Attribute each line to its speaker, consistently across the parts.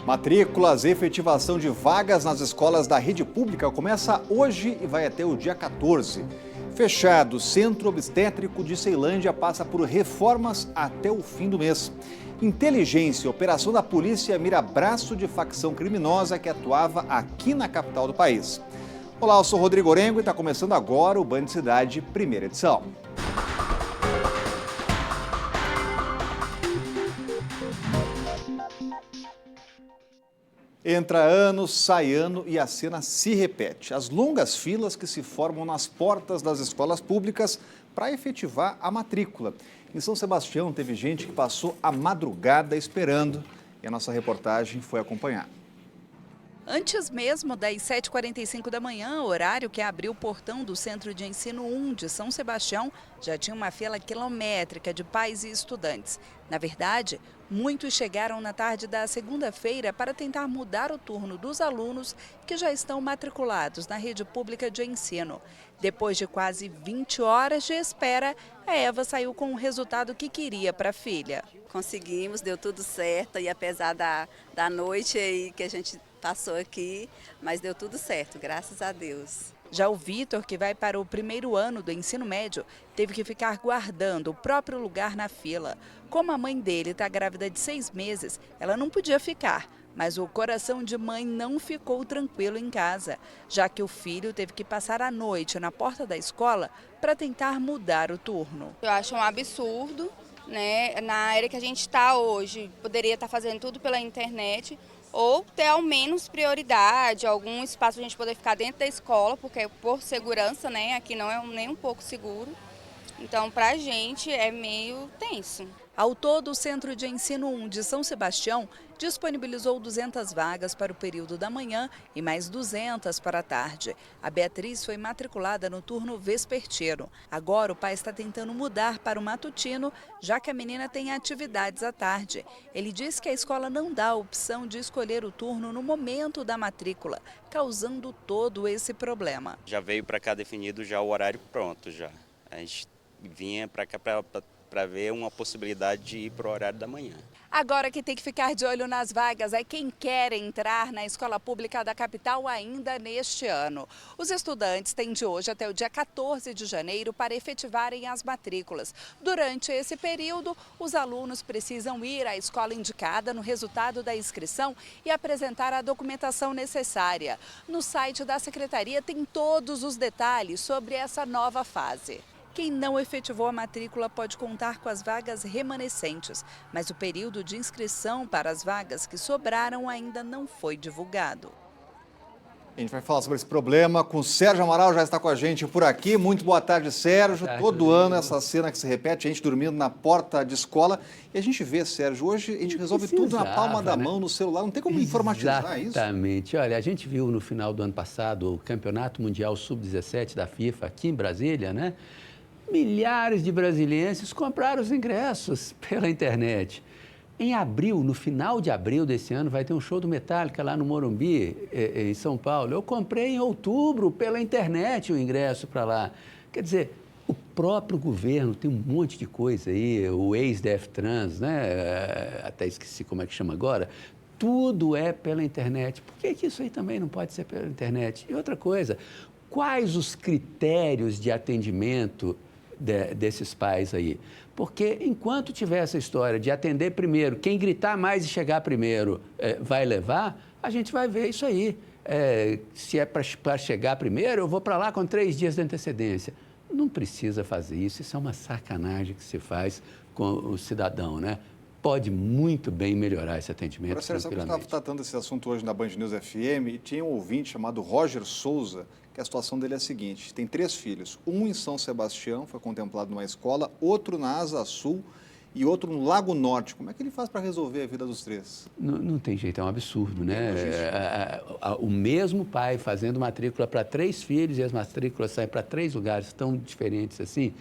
Speaker 1: Matrículas e efetivação de vagas nas escolas da rede pública começa hoje e vai até o dia 14. Fechado, o Centro Obstétrico de Ceilândia passa por reformas até o fim do mês. Inteligência e operação da polícia mira braço de facção criminosa que atuava aqui na capital do país. Olá, eu sou Rodrigo Orengo e está começando agora o Band Cidade, primeira edição. Entra ano, sai ano e a cena se repete. As longas filas que se formam nas portas das escolas públicas para efetivar a matrícula. Em São Sebastião teve gente que passou a madrugada esperando e a nossa reportagem foi acompanhar.
Speaker 2: Antes mesmo das 7h45 da manhã, horário que abriu o portão do Centro de Ensino 1 de São Sebastião, já tinha uma fila quilométrica de pais e estudantes. Na verdade, muitos chegaram na tarde da segunda-feira para tentar mudar o turno dos alunos que já estão matriculados na rede pública de ensino. Depois de quase 20 horas de espera, a Eva saiu com o resultado que queria para a filha.
Speaker 3: Conseguimos, deu tudo certo, e apesar da noite aí que a gente passou aqui, mas deu tudo certo, graças a Deus.
Speaker 2: Já o Vitor, que vai para o primeiro ano do ensino médio, teve que ficar guardando o próprio lugar na fila. Como a mãe dele está grávida de 6 meses, ela não podia ficar, mas o coração de mãe não ficou tranquilo em casa, já que o filho teve que passar a noite na porta da escola para tentar mudar o turno.
Speaker 4: Eu acho um absurdo, né? Na era que a gente está hoje, poderia estar fazendo tudo pela internet, ou ter ao menos prioridade, algum espaço a gente poder ficar dentro da escola, porque por segurança, né, aqui não é nem um pouco seguro. Então, para a gente é meio tenso.
Speaker 2: Ao todo, o Centro de Ensino 1 de São Sebastião disponibilizou 200 vagas para o período da manhã e mais 200 para a tarde. A Beatriz foi matriculada no turno vespertino. Agora o pai está tentando mudar para o matutino, já que a menina tem atividades à tarde. Ele diz que a escola não dá a opção de escolher o turno no momento da matrícula, causando todo esse problema.
Speaker 5: Já veio para cá definido já o horário pronto já. A gente vinha para cá para ver uma possibilidade de ir para o horário da manhã.
Speaker 2: Agora quem tem que ficar de olho nas vagas é quem quer entrar na escola pública da capital ainda neste ano. Os estudantes têm de hoje até o dia 14 de janeiro para efetivarem as matrículas. Durante esse período, os alunos precisam ir à escola indicada no resultado da inscrição e apresentar a documentação necessária. No site da Secretaria tem todos os detalhes sobre essa nova fase. Quem não efetivou a matrícula pode contar com as vagas remanescentes, mas o período de inscrição para as vagas que sobraram ainda não foi divulgado.
Speaker 1: A gente vai falar sobre esse problema com o Sérgio Amaral, já está com a gente por aqui. Muito boa tarde, Sérgio.
Speaker 6: Boa tarde,
Speaker 1: todo ano essa cena que se repete, a gente dormindo na porta de escola. E a gente vê, Sérgio, hoje a gente resolve tudo na palma da mão, no celular. Não tem como informatizar isso?
Speaker 6: Exatamente. Olha, a gente viu no final do ano passado o Campeonato Mundial Sub-17 da FIFA aqui em Brasília, né? Milhares de brasilienses compraram os ingressos pela internet. Em abril, no final de abril desse ano, vai ter um show do Metallica lá no Morumbi, em São Paulo. Eu comprei em outubro pela internet o ingresso para lá. Quer dizer, o próprio governo tem um monte de coisa aí, o ex-DefTrans, né? Até esqueci como é que chama agora. Tudo é pela internet. Por que isso aí também não pode ser pela internet? E outra coisa, quais os critérios de atendimento desses pais aí? Porque enquanto tiver essa história de atender primeiro, quem gritar mais e chegar primeiro vai levar, a gente vai ver isso aí. Se é para chegar primeiro, eu vou para lá com 3 dias de antecedência. Não precisa fazer isso, isso é uma sacanagem que se faz com o cidadão, né? Pode muito bem melhorar esse atendimento.
Speaker 1: Agora, Sérgio, eu estava tratando desse assunto hoje na Band News FM e tinha um ouvinte chamado Roger Souza, que a situação dele é a seguinte: tem 3 filhos, um em São Sebastião, foi contemplado numa escola, outro na Asa Sul e outro no Lago Norte. Como é que ele faz para resolver a vida dos 3?
Speaker 6: Não tem jeito, é um absurdo, né? O mesmo pai fazendo matrícula para 3 filhos e as matrículas saem para 3 lugares tão diferentes assim.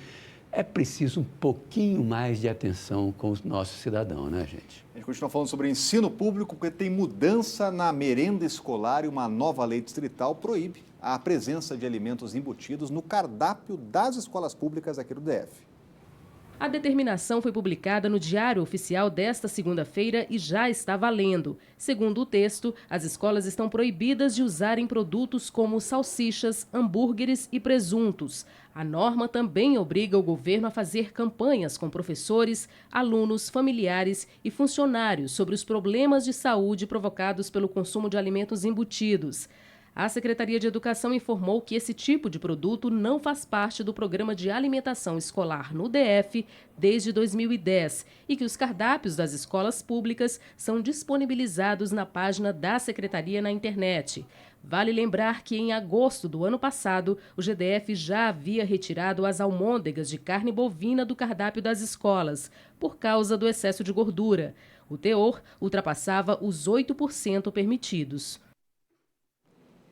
Speaker 6: É preciso um pouquinho mais de atenção com o nosso cidadão, né, gente?
Speaker 1: A gente continua falando sobre ensino público, porque tem mudança na merenda escolar e uma nova lei distrital proíbe a presença de alimentos embutidos no cardápio das escolas públicas aqui do DF.
Speaker 7: A determinação foi publicada no Diário Oficial desta segunda-feira e já está valendo. Segundo o texto, as escolas estão proibidas de usarem produtos como salsichas, hambúrgueres e presuntos. A norma também obriga o governo a fazer campanhas com professores, alunos, familiares e funcionários sobre os problemas de saúde provocados pelo consumo de alimentos embutidos. A Secretaria de Educação informou que esse tipo de produto não faz parte do Programa de Alimentação Escolar no DF desde 2010 e que os cardápios das escolas públicas são disponibilizados na página da Secretaria na internet. Vale lembrar que em agosto do ano passado, o GDF já havia retirado as almôndegas de carne bovina do cardápio das escolas, por causa do excesso de gordura. O teor ultrapassava os 8% permitidos.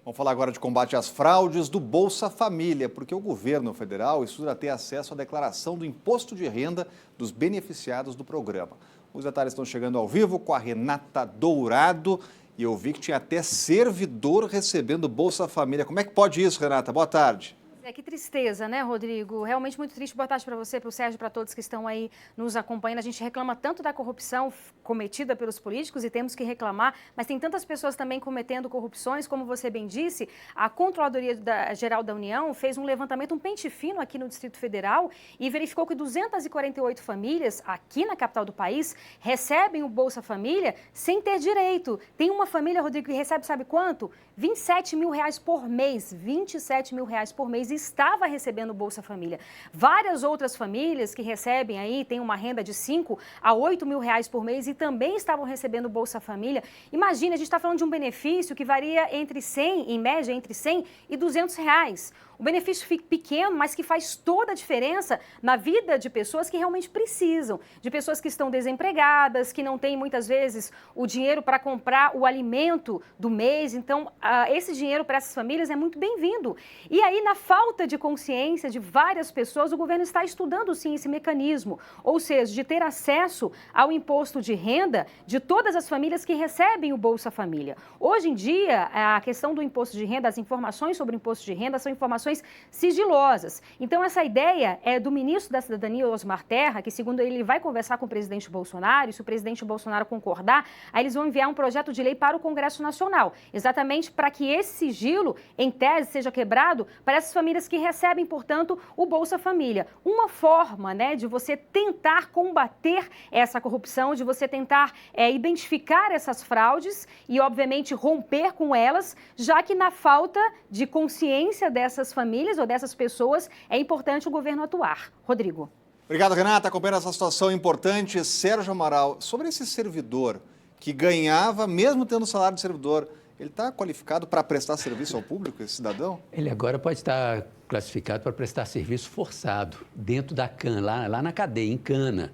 Speaker 1: Vamos falar agora de combate às fraudes do Bolsa Família, porque o governo federal estuda ter acesso à declaração do imposto de renda dos beneficiados do programa. Os detalhes estão chegando ao vivo com a Renata Dourado e eu vi que tinha até servidor recebendo Bolsa Família. Como é que pode isso, Renata? Boa tarde.
Speaker 8: Que tristeza, né, Rodrigo? Realmente muito triste. Boa tarde para você, para o Sérgio, para todos que estão aí nos acompanhando. A gente reclama tanto da corrupção cometida pelos políticos e temos que reclamar, mas tem tantas pessoas também cometendo corrupções, como você bem disse. A Controladoria Geral da União fez um levantamento, um pente fino aqui no Distrito Federal e verificou que 248 famílias aqui na capital do país recebem o Bolsa Família sem ter direito. Tem uma família, Rodrigo, que recebe, sabe quanto? R$27 mil por mês. R$27 mil por mês. Estava recebendo o Bolsa Família. Várias outras famílias que recebem aí, tem uma renda de 5 a 8 mil reais por mês e também estavam recebendo o Bolsa Família. Imagina, a gente está falando de um benefício que varia entre 100, em média, entre 100 e 200 reais. O benefício fica pequeno, mas que faz toda a diferença na vida de pessoas que realmente precisam, de pessoas que estão desempregadas, que não têm muitas vezes o dinheiro para comprar o alimento do mês. Então, esse dinheiro para essas famílias é muito bem-vindo. E aí, na falta de consciência de várias pessoas, o governo está estudando sim esse mecanismo, ou seja, de ter acesso ao imposto de renda de todas as famílias que recebem o Bolsa Família. Hoje em dia, a questão do imposto de renda, as informações sobre o imposto de renda são informações sigilosas. Então, essa ideia é do ministro da Cidadania, Osmar Terra, que, segundo ele vai conversar com o presidente Bolsonaro, e se o presidente Bolsonaro concordar, aí eles vão enviar um projeto de lei para o Congresso Nacional, exatamente para que esse sigilo, em tese, seja quebrado para essas famílias que recebem, portanto, o Bolsa Família. Uma forma, né, de você tentar combater essa corrupção, de você tentar identificar essas fraudes e, obviamente, romper com elas, já que na falta de consciência dessas famílias ou dessas pessoas, é importante o governo atuar. Rodrigo.
Speaker 1: Obrigado, Renata. Acompanhando essa situação importante. Sérgio Amaral, sobre esse servidor que ganhava, mesmo tendo salário de servidor, ele está qualificado para prestar serviço ao público, esse cidadão?
Speaker 6: Ele agora pode estar classificado para prestar serviço forçado, dentro da cana, lá na cadeia, em cana.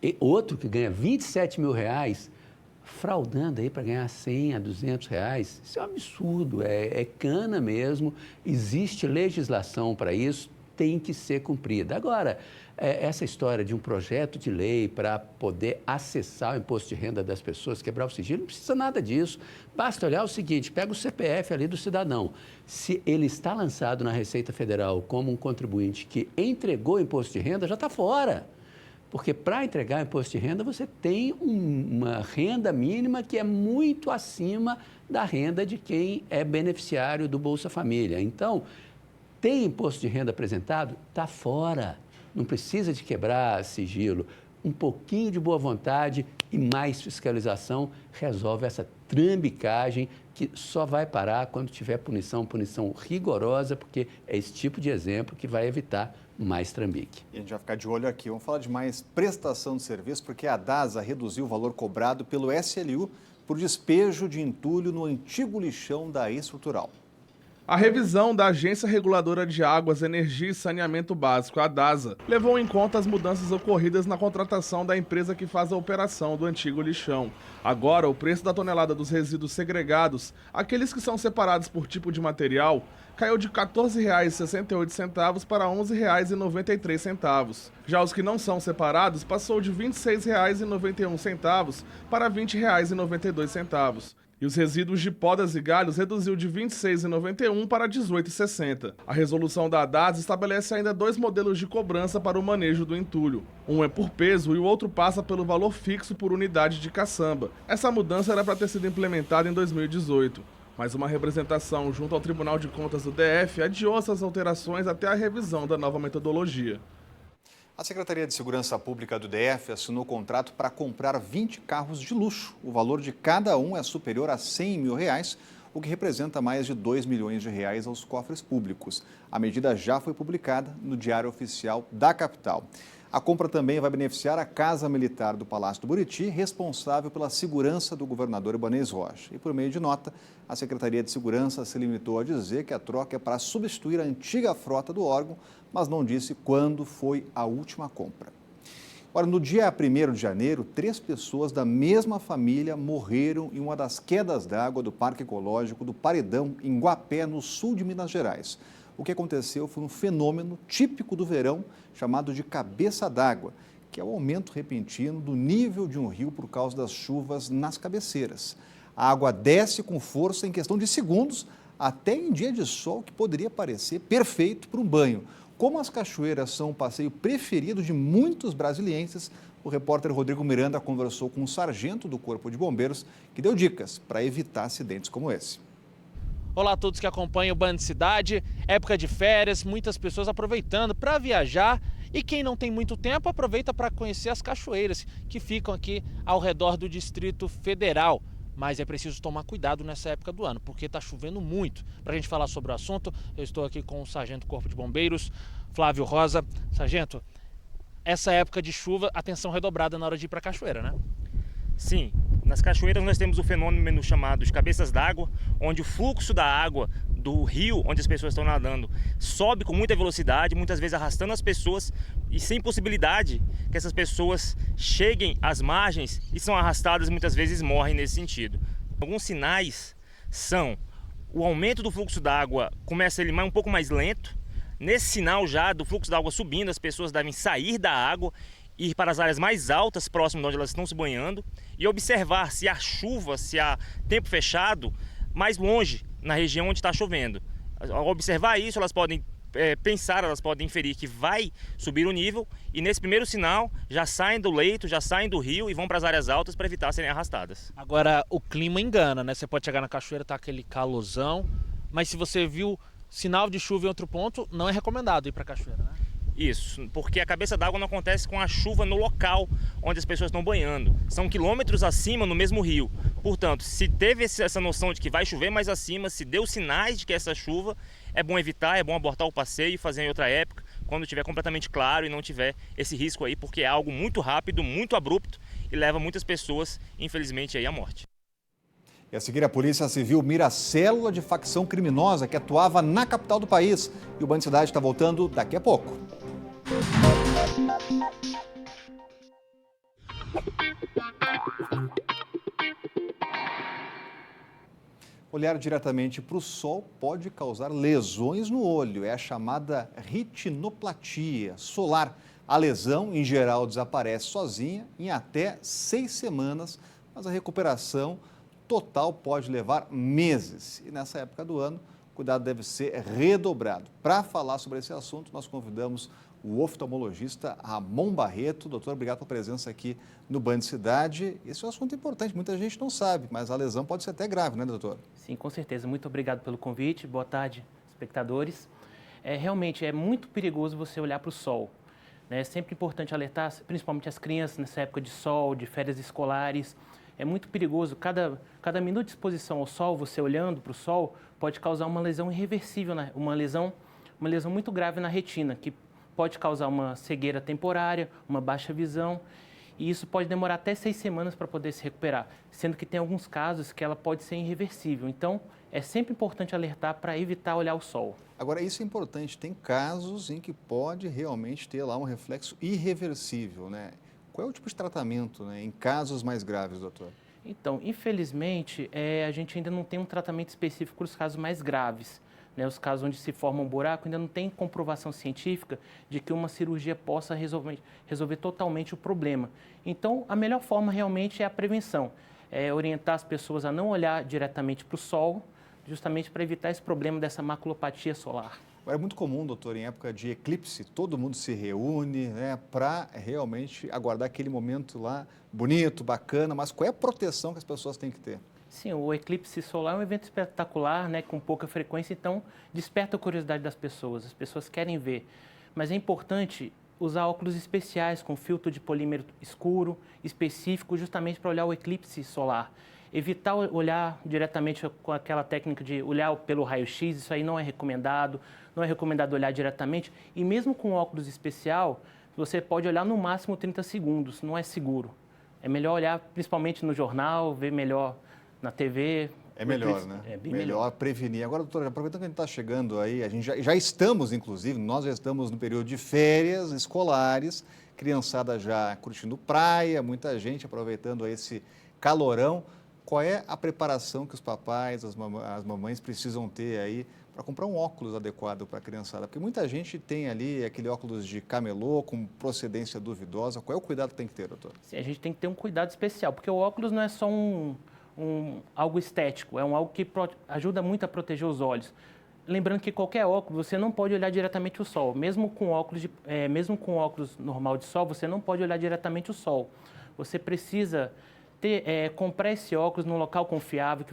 Speaker 6: E outro que ganha R$27 mil, fraudando aí para ganhar 100 a 200 reais, isso é um absurdo, é cana mesmo, existe legislação para isso, tem que ser cumprida. Agora, essa história de um projeto de lei para poder acessar o imposto de renda das pessoas, quebrar o sigilo, não precisa nada disso. Basta olhar o seguinte, pega o CPF ali do cidadão. Se ele está lançado na Receita Federal como um contribuinte que entregou o imposto de renda, já está fora. Porque para entregar o imposto de renda, você tem uma renda mínima que é muito acima da renda de quem é beneficiário do Bolsa Família. Então, tem imposto de renda apresentado? Está fora. Não precisa de quebrar sigilo. Um pouquinho de boa vontade e mais fiscalização resolve essa trambicagem que só vai parar quando tiver punição rigorosa, porque é esse tipo de exemplo que vai evitar mais trambique.
Speaker 1: E a gente vai ficar de olho aqui. Vamos falar de mais prestação de serviço, porque a DASA reduziu o valor cobrado pelo SLU por despejo de entulho no antigo lixão da estrutural.
Speaker 9: A revisão da Agência Reguladora de Águas, Energia e Saneamento Básico, a DASA, levou em conta as mudanças ocorridas na contratação da empresa que faz a operação do antigo lixão. Agora, o preço da tonelada dos resíduos segregados, aqueles que são separados por tipo de material, caiu de R$ 14,68 para R$ 11,93. Já os que não são separados passou de R$ 26,91 para R$ 20,92. E os resíduos de podas e galhos reduziu de R$ 26,91 para R$ 18,60. A resolução da DASA estabelece ainda 2 modelos de cobrança para o manejo do entulho. Um é por peso e o outro passa pelo valor fixo por unidade de caçamba. Essa mudança era para ter sido implementada em 2018. Mas uma representação junto ao Tribunal de Contas do DF adiou essas alterações até a revisão da nova metodologia.
Speaker 1: A Secretaria de Segurança Pública do DF assinou contrato para comprar 20 carros de luxo. O valor de cada um é superior a R$ 100 mil, o que representa mais de R$ 2 milhões aos cofres públicos. A medida já foi publicada no Diário Oficial da capital. A compra também vai beneficiar a Casa Militar do Palácio do Buriti, responsável pela segurança do governador Ibanez Rocha. E por meio de nota, a Secretaria de Segurança se limitou a dizer que a troca é para substituir a antiga frota do órgão, mas não disse quando foi a última compra. Ora, no dia 1º de janeiro, 3 pessoas da mesma família morreram em uma das quedas d'água do Parque Ecológico do Paredão, em Guapé, no sul de Minas Gerais. O que aconteceu foi um fenômeno típico do verão, chamado de cabeça d'água, que é o aumento repentino do nível de um rio por causa das chuvas nas cabeceiras. A água desce com força em questão de segundos, até em dia de sol, que poderia parecer perfeito para um banho. Como as cachoeiras são o passeio preferido de muitos brasilienses, o repórter Rodrigo Miranda conversou com um sargento do Corpo de Bombeiros que deu dicas para evitar acidentes como esse.
Speaker 10: Olá a todos que acompanham o Band Cidade, época de férias, muitas pessoas aproveitando para viajar e quem não tem muito tempo aproveita para conhecer as cachoeiras que ficam aqui ao redor do Distrito Federal. Mas é preciso tomar cuidado nessa época do ano, porque está chovendo muito. Para a gente falar sobre o assunto, eu estou aqui com o Sargento do Corpo de Bombeiros, Flávio Rosa. Sargento, essa época de chuva, atenção redobrada na hora de ir para a cachoeira, né?
Speaker 11: Sim, nas cachoeiras nós temos o fenômeno chamado de cabeças d'água, onde o fluxo da água do rio onde as pessoas estão nadando sobe com muita velocidade, muitas vezes arrastando as pessoas e sem possibilidade que essas pessoas cheguem às margens e são arrastadas e muitas vezes morrem nesse sentido. Alguns sinais são o aumento do fluxo d'água começa ele um pouco mais lento. Nesse sinal já do fluxo d'água subindo, as pessoas devem sair da água ir para as áreas mais altas, próximo de onde elas estão se banhando, e observar se há chuva, se há tempo fechado, mais longe, na região onde está chovendo. Ao observar isso, elas podem elas podem inferir que vai subir o nível, e nesse primeiro sinal, já saem do leito, já saem do rio e vão para as áreas altas para evitar serem arrastadas.
Speaker 10: Agora, o clima engana, né? Você pode chegar na cachoeira, tá aquele calorzão, mas se você viu sinal de chuva em outro ponto, não é recomendado ir para a cachoeira, né?
Speaker 11: Isso, porque a cabeça d'água não acontece com a chuva no local onde as pessoas estão banhando. São quilômetros acima no mesmo rio. Portanto, se teve essa noção de que vai chover mais acima, se deu sinais de que essa chuva, é bom evitar, é bom abortar o passeio e fazer em outra época, quando estiver completamente claro e não tiver esse risco aí, porque é algo muito rápido, muito abrupto e leva muitas pessoas, infelizmente, aí à morte.
Speaker 1: E a seguir, a Polícia Civil mira a célula de facção criminosa que atuava na capital do país. E o Band Cidade está voltando daqui a pouco. Olhar diretamente para o sol pode causar lesões no olho. É a chamada retinoplatia solar. A lesão, em geral, desaparece sozinha em até 6 semanas, mas a recuperação total pode levar meses. E nessa época do ano, o cuidado deve ser redobrado. Para falar sobre esse assunto, nós convidamos o oftalmologista Ramon Barreto. Doutor, obrigado pela presença aqui no Band Cidade. Esse é um assunto importante, muita gente não sabe, mas a lesão pode ser até grave, né, doutor?
Speaker 12: Sim, com certeza. Muito obrigado pelo convite. Boa tarde, espectadores. Realmente é muito perigoso você olhar para o sol. É sempre importante alertar, principalmente as crianças nessa época de sol, de férias escolares. É muito perigoso. Cada minuto de exposição ao sol, você olhando para o sol, pode causar uma lesão irreversível, né? uma lesão muito grave na retina, que pode causar uma cegueira temporária, uma baixa visão, e isso pode demorar até 6 semanas para poder se recuperar, sendo que tem alguns casos que ela pode ser irreversível. Então, é sempre importante alertar para evitar olhar o sol.
Speaker 1: Agora, isso é importante. Tem casos em que pode realmente ter lá um reflexo irreversível, né? Qual é o tipo de tratamento, né, em casos mais graves, doutor?
Speaker 12: Então, infelizmente, a gente ainda não tem um tratamento específico para os casos mais graves. Né? Os casos onde se forma um buraco, ainda não tem comprovação científica de que uma cirurgia possa resolver totalmente o problema. Então, a melhor forma realmente é a prevenção. orientar as pessoas a não olhar diretamente para o sol, justamente para evitar esse problema dessa maculopatia solar.
Speaker 1: É muito comum, doutor, em época de eclipse, todo mundo se reúne, né, para realmente aguardar aquele momento lá bonito, bacana, mas qual é a proteção que as pessoas têm que ter?
Speaker 12: Sim, o eclipse solar é um evento espetacular, né, com pouca frequência, então desperta a curiosidade das pessoas, as pessoas querem ver. Mas é importante usar óculos especiais com filtro de polímero escuro, específico, justamente para olhar o eclipse solar. Evitar olhar diretamente com aquela técnica de olhar pelo raio-x, isso aí não é recomendado olhar diretamente. E mesmo com óculos especial, você pode olhar no máximo 30 segundos, não é seguro. É melhor olhar principalmente no jornal, ver melhor na TV.
Speaker 1: É melhor, né?
Speaker 12: É bem
Speaker 1: melhor prevenir. Agora, doutora, aproveitando que a gente está chegando aí, a gente já estamos, inclusive, nós já estamos no período de férias escolares, criançada já curtindo praia, muita gente aproveitando esse calorão. Qual é a preparação que os papais, as mamães precisam ter aí para comprar um óculos adequado para a criançada? Porque muita gente tem ali aquele óculos de camelô com procedência duvidosa. Qual é o cuidado que tem que ter, doutor?
Speaker 12: Sim, a gente tem que ter um cuidado especial, porque o óculos não é só algo estético, é algo que ajuda muito a proteger os olhos. Lembrando que qualquer óculos, você não pode olhar diretamente o sol. Mesmo com óculos normal de sol, você não pode olhar diretamente o sol. Você precisa comprar esse óculos num local confiável,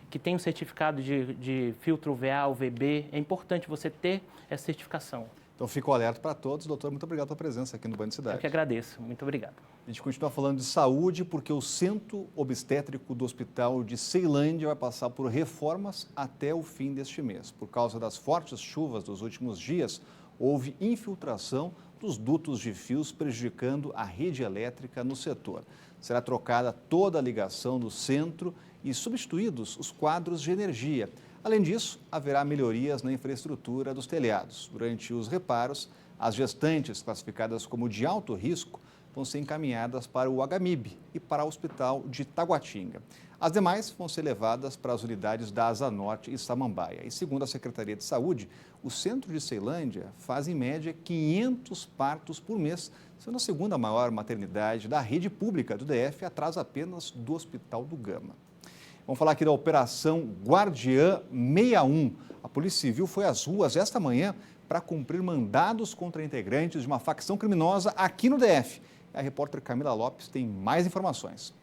Speaker 12: que tenha um certificado de filtro UVA, UVB. É importante você ter essa certificação.
Speaker 1: Então, fico alerta para todos. Doutor, muito obrigado pela presença aqui no Band Cidade.
Speaker 12: Eu que agradeço. Muito obrigado.
Speaker 1: A gente continua falando de saúde porque o Centro Obstétrico do Hospital de Ceilândia vai passar por reformas até o fim deste mês. Por causa das fortes chuvas dos últimos dias, houve infiltração dos dutos de fios, prejudicando a rede elétrica no setor. Será trocada toda a ligação do centro e substituídos os quadros de energia. Além disso, haverá melhorias na infraestrutura dos telhados. Durante os reparos, as gestantes classificadas como de alto risco vão ser encaminhadas para o HMIB e para o Hospital de Taguatinga. As demais vão ser levadas para as unidades da Asa Norte e Samambaia. E segundo a Secretaria de Saúde, o centro de Ceilândia faz em média 500 partos por mês, sendo a segunda maior maternidade da rede pública do DF, atrás apenas do Hospital do Gama. Vamos falar aqui da Operação Guardiã 61. A Polícia Civil foi às ruas esta manhã para cumprir mandados contra integrantes de uma facção criminosa aqui no DF. A repórter Camila Lopes tem mais informações.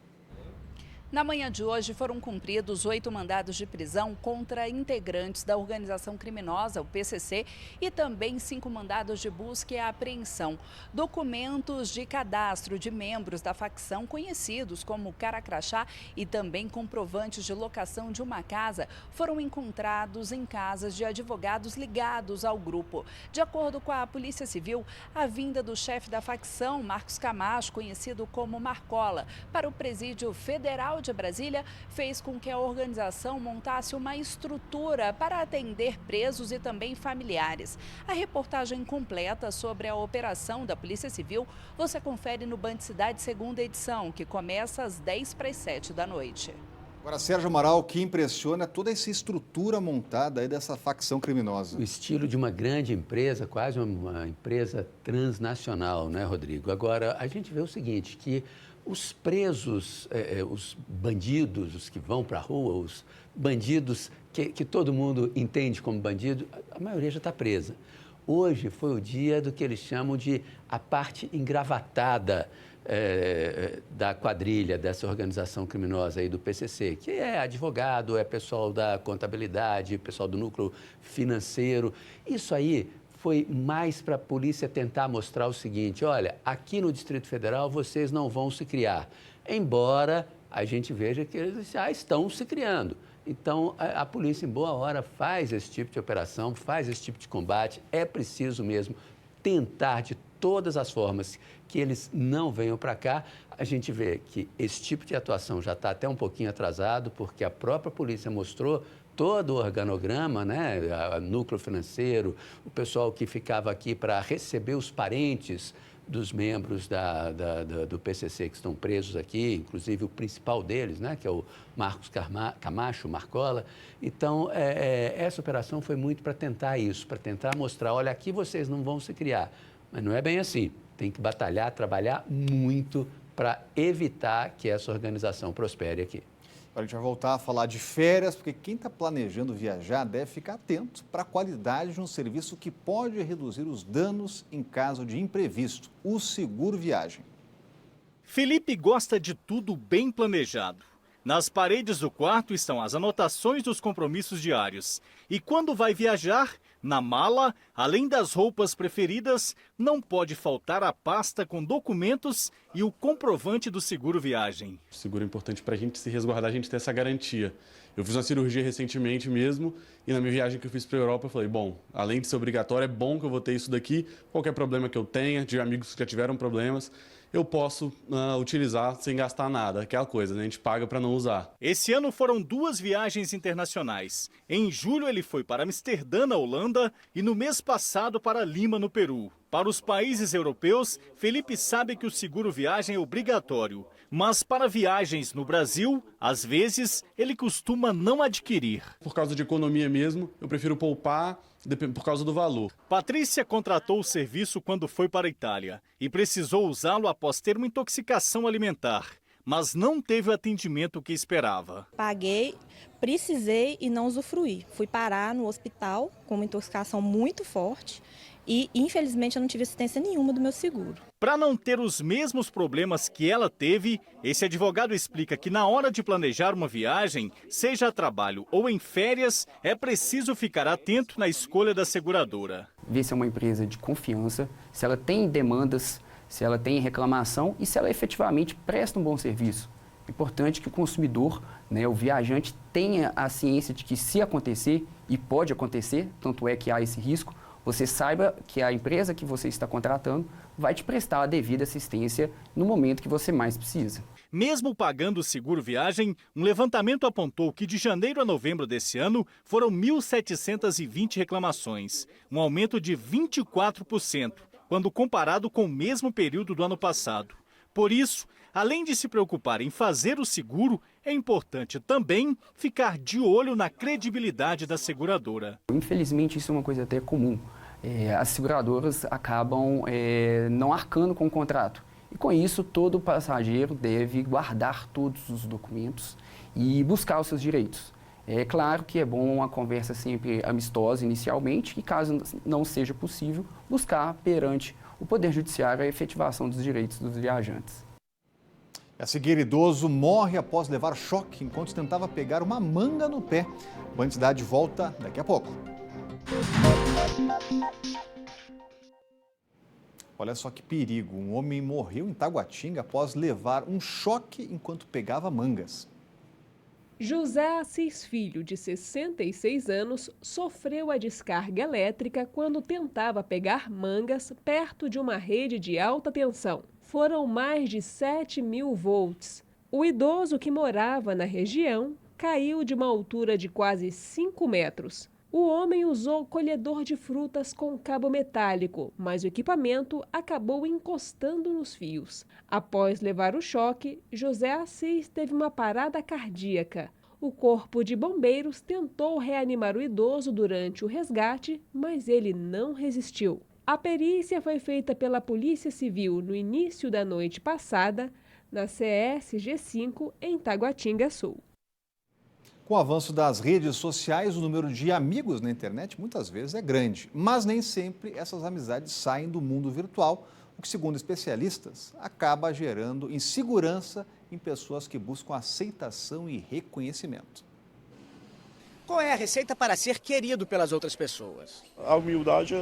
Speaker 2: Na manhã de hoje foram cumpridos 8 mandados de prisão contra integrantes da organização criminosa, o PCC, e também 5 mandados de busca e apreensão. Documentos de cadastro de membros da facção conhecidos como Cara Crachá e também comprovantes de locação de uma casa foram encontrados em casas de advogados ligados ao grupo. De acordo com a Polícia Civil, a vinda do chefe da facção, Marcos Camacho, conhecido como Marcola, para o Presídio Federal de Brasília, fez com que a organização montasse uma estrutura para atender presos e também familiares. A reportagem completa sobre a operação da Polícia Civil você confere no Band Cidade segunda edição, que começa às 10h para as 7h.
Speaker 1: Agora, Sérgio Amaral, o que impressiona é toda essa estrutura montada aí dessa facção criminosa.
Speaker 6: O estilo de uma grande empresa, quase uma empresa transnacional, né, Rodrigo? Agora, a gente vê o seguinte, que os presos, os bandidos, os que vão para a rua, os bandidos que todo mundo entende como bandido, a maioria já está presa. Hoje foi o dia do que eles chamam de a parte engravatada da quadrilha, dessa organização criminosa aí do PCC, que é advogado, é pessoal da contabilidade, pessoal do núcleo financeiro. Isso aí foi mais para a polícia tentar mostrar o seguinte: olha, aqui no Distrito Federal vocês não vão se criar, embora a gente veja que eles já estão se criando. Então, a polícia, em boa hora, faz esse tipo de operação, faz esse tipo de combate. É preciso mesmo tentar, de todas as formas, que eles não venham para cá. A gente vê que esse tipo de atuação já está até um pouquinho atrasado, porque a própria polícia mostrou todo o organograma, né? O núcleo financeiro, o pessoal que ficava aqui para receber os parentes dos membros do PCC que estão presos aqui, inclusive o principal deles, né? Que é o Marcos Camacho, Marcola. Então, essa operação foi muito para tentar isso, para tentar mostrar, olha, aqui vocês não vão se criar. Mas não é bem assim. Tem que batalhar, trabalhar muito para evitar que essa organização prospere aqui.
Speaker 1: A gente vai voltar a falar de férias, porque quem está planejando viajar deve ficar atento para a qualidade de um serviço que pode reduzir os danos em caso de imprevisto, o seguro viagem.
Speaker 13: Felipe gosta de tudo bem planejado. Nas paredes do quarto estão as anotações dos compromissos diários. E quando vai viajar, na mala, além das roupas preferidas, não pode faltar a pasta com documentos e o comprovante do seguro viagem.
Speaker 14: O seguro é importante para a gente se resguardar, a gente ter essa garantia. Eu fiz uma cirurgia recentemente mesmo e na minha viagem que eu fiz para a Europa eu falei, bom, além de ser obrigatório, é bom que eu vou ter isso daqui, qualquer problema que eu tenha, de amigos que já tiveram problemas, eu posso utilizar sem gastar nada, aquela coisa, né? A gente paga para não usar.
Speaker 13: Esse ano foram 2 viagens internacionais. Em julho ele foi para Amsterdã, na Holanda, e no mês passado para Lima, no Peru. Para os países europeus, Felipe sabe que o seguro viagem é obrigatório. Mas para viagens no Brasil, às vezes, ele costuma não adquirir.
Speaker 14: Por causa de economia mesmo, eu prefiro poupar por causa do valor.
Speaker 13: Patrícia contratou o serviço quando foi para a Itália e precisou usá-lo após ter uma intoxicação alimentar, mas não teve o atendimento que esperava.
Speaker 15: Paguei, precisei e não usufruí. Fui parar no hospital com uma intoxicação muito forte e, infelizmente, eu não tive assistência nenhuma do meu seguro.
Speaker 13: Para não ter os mesmos problemas que ela teve, esse advogado explica que na hora de planejar uma viagem, seja a trabalho ou em férias, é preciso ficar atento na escolha da seguradora.
Speaker 16: Ver se é uma empresa de confiança, se ela tem demandas, se ela tem reclamação e se ela efetivamente presta um bom serviço. É importante que o consumidor, o viajante, tenha a ciência de que se acontecer, e pode acontecer, tanto é que há esse risco, você saiba que a empresa que você está contratando vai te prestar a devida assistência no momento que você mais precisa.
Speaker 13: Mesmo pagando o seguro viagem, um levantamento apontou que de janeiro a novembro desse ano foram 1.720 reclamações, um aumento de 24%, quando comparado com o mesmo período do ano passado. Por isso, além de se preocupar em fazer o seguro, é importante também ficar de olho na credibilidade da seguradora.
Speaker 16: Infelizmente, isso é uma coisa até comum. As seguradoras acabam não arcando com o contrato. E com isso, todo passageiro deve guardar todos os documentos e buscar os seus direitos. É claro que é bom uma conversa sempre amistosa inicialmente e, caso não seja possível, buscar perante o Poder Judiciário a efetivação dos direitos dos viajantes.
Speaker 1: A seguir, idoso morre após levar choque enquanto tentava pegar uma manga no pé. Band Cidade volta daqui a pouco. Olha só que perigo, um homem morreu em Taguatinga após levar um choque enquanto pegava mangas.
Speaker 17: José Assis Filho, de 66 anos, sofreu a descarga elétrica quando tentava pegar mangas perto de uma rede de alta tensão. Foram mais de 7.000 volts. O idoso que morava na região caiu de uma altura de quase 5 metros. O homem usou colhedor de frutas com cabo metálico, mas o equipamento acabou encostando nos fios. Após levar o choque, José Assis teve uma parada cardíaca. O corpo de bombeiros tentou reanimar o idoso durante o resgate, mas ele não resistiu. A perícia foi feita pela Polícia Civil no início da noite passada, na CSG5, em Taguatinga Sul.
Speaker 1: Com o avanço das redes sociais, o número de amigos na internet muitas vezes é grande, mas nem sempre essas amizades saem do mundo virtual, o que, segundo especialistas, acaba gerando insegurança em pessoas que buscam aceitação e reconhecimento.
Speaker 18: Qual é a receita para ser querido pelas outras pessoas?
Speaker 19: A humildade,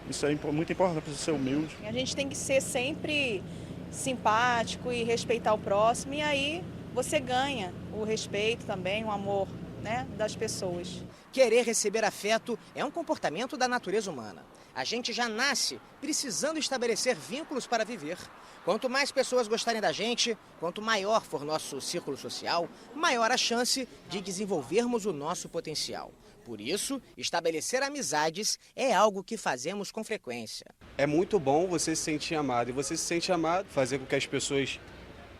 Speaker 19: isso é muito importante para ser humilde.
Speaker 20: A gente tem que ser sempre simpático e respeitar o próximo, e aí você ganha o respeito também, o amor, das pessoas.
Speaker 18: Querer receber afeto é um comportamento da natureza humana. A gente já nasce precisando estabelecer vínculos para viver. Quanto mais pessoas gostarem da gente, quanto maior for nosso círculo social, maior a chance de desenvolvermos o nosso potencial. Por isso, estabelecer amizades é algo que fazemos com frequência.
Speaker 21: É muito bom você se sentir amado. E você se sente amado, fazer com que as pessoas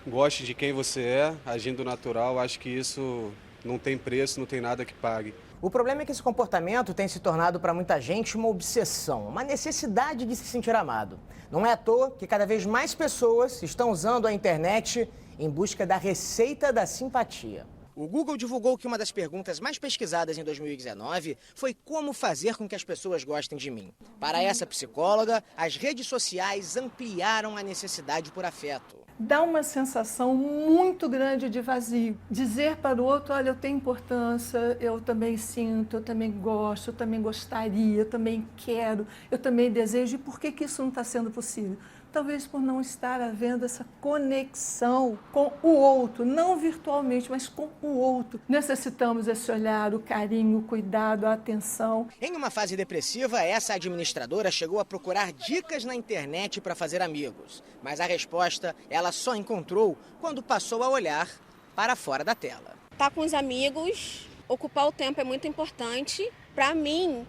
Speaker 21: gostem de quem você é, agindo natural. Acho que isso não tem preço, não tem nada que pague.
Speaker 18: O problema é que esse comportamento tem se tornado para muita gente uma obsessão, uma necessidade de se sentir amado. Não é à toa que cada vez mais pessoas estão usando a internet em busca da receita da simpatia. O Google divulgou que uma das perguntas mais pesquisadas em 2019 foi como fazer com que as pessoas gostem de mim. Para essa psicóloga, as redes sociais ampliaram a necessidade por afeto.
Speaker 3: Dá uma sensação muito grande de vazio. Dizer para o outro, olha, eu tenho importância, eu também sinto, eu também gosto, eu também gostaria, eu também quero, eu também desejo. E por que isso não está sendo possível? Talvez por não estar havendo essa conexão com o outro, não virtualmente, mas com o outro. Necessitamos esse olhar, o carinho, o cuidado, a atenção.
Speaker 18: Em uma fase depressiva, essa administradora chegou a procurar dicas na internet para fazer amigos. Mas a resposta ela só encontrou quando passou a olhar para fora da tela.
Speaker 22: Estar com os amigos, ocupar o tempo é muito importante. Para mim,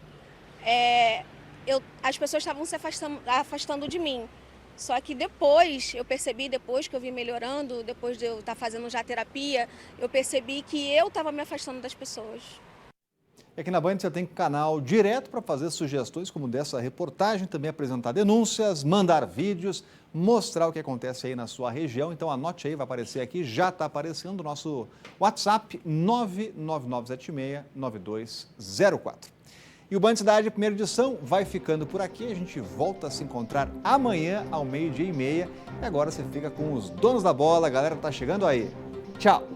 Speaker 22: as pessoas estavam se afastando de mim. Só que depois, eu percebi, depois que eu vim melhorando, depois de eu estar fazendo já terapia, eu percebi que eu estava me afastando das pessoas.
Speaker 1: E aqui na Band você tem canal direto para fazer sugestões como dessa reportagem, também apresentar denúncias, mandar vídeos, mostrar o que acontece aí na sua região. Então anote aí, vai aparecer aqui, já está aparecendo o nosso WhatsApp 999769204. E o Band Cidade, primeira edição, vai ficando por aqui. A gente volta a se encontrar amanhã ao 12:30. E agora você fica com os donos da bola. A galera tá chegando aí. Tchau!